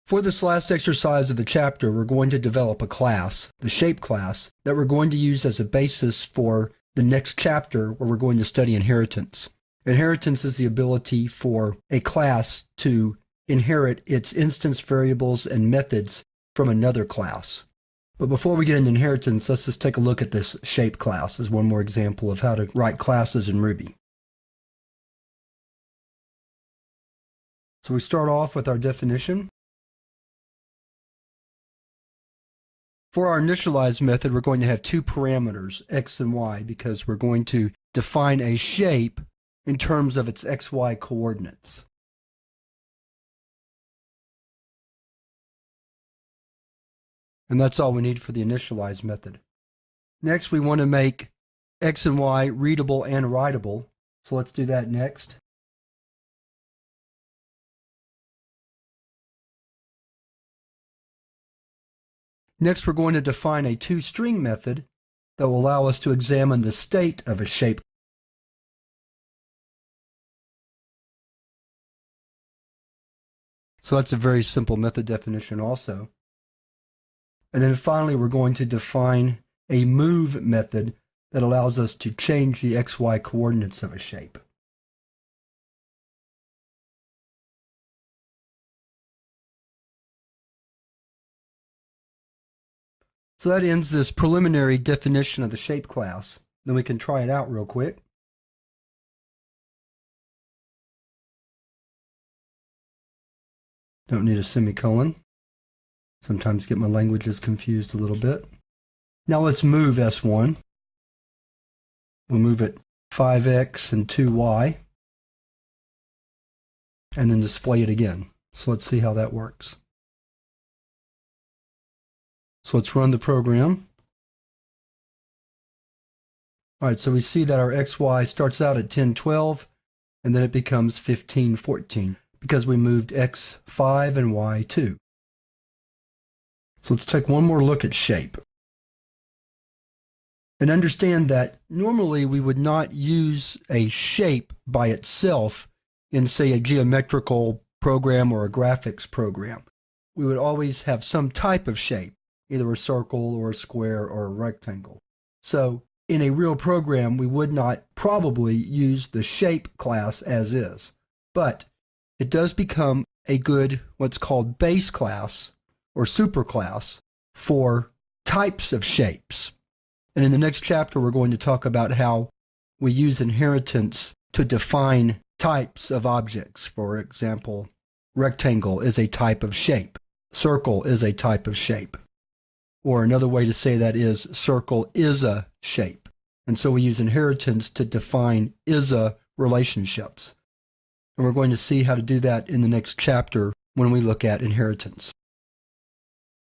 For this last exercise of the chapter, we're going to develop a class, the shape class, that we're going to use as a basis for the next chapter where we're going to study inheritance. Inheritance is the ability for a class to inherit its instance variables and methods from another class. But before we get into inheritance, let's just take a look at this shape class as one more example of how to write classes in Ruby. So we start off with our definition. For our initialize method, we're going to have two parameters, x and y, because we're going to define a shape in terms of its xy coordinates. And that's all we need for the initialize method. Next, we want to make x and y readable and writable. So let's do that next. Next, we're going to define a toString method that will allow us to examine the state of a shape. So that's a very simple method definition also. And then finally, we're going to define a move method that allows us to change the xy coordinates of a shape. So that ends this preliminary definition of the shape class. Then we can try it out real quick. Don't need a semicolon. Sometimes get my languages confused a little bit. Now let's move S1. We'll move it 5x and 2y. And then display it again. So let's see how that works. So let's run the program. All right, so we see that our xy starts out at 10, 12, and then it becomes 15, 14, because we moved x5 and y2. So let's take one more look at shape. And understand that normally we would not use a shape by itself in, say, a geometrical program or a graphics program. We would always have some type of shape, either a circle or a square or a rectangle. So in a real program, we would not probably use the shape class as is, but it does become a good what's called base class or superclass for types of shapes. And in the next chapter, we're going to talk about how we use inheritance to define types of objects. For example, rectangle is a type of shape. Circle is a type of shape. Or another way to say that is circle is a shape. And so we use inheritance to define is-a relationships. And we're going to see how to do that in the next chapter when we look at inheritance.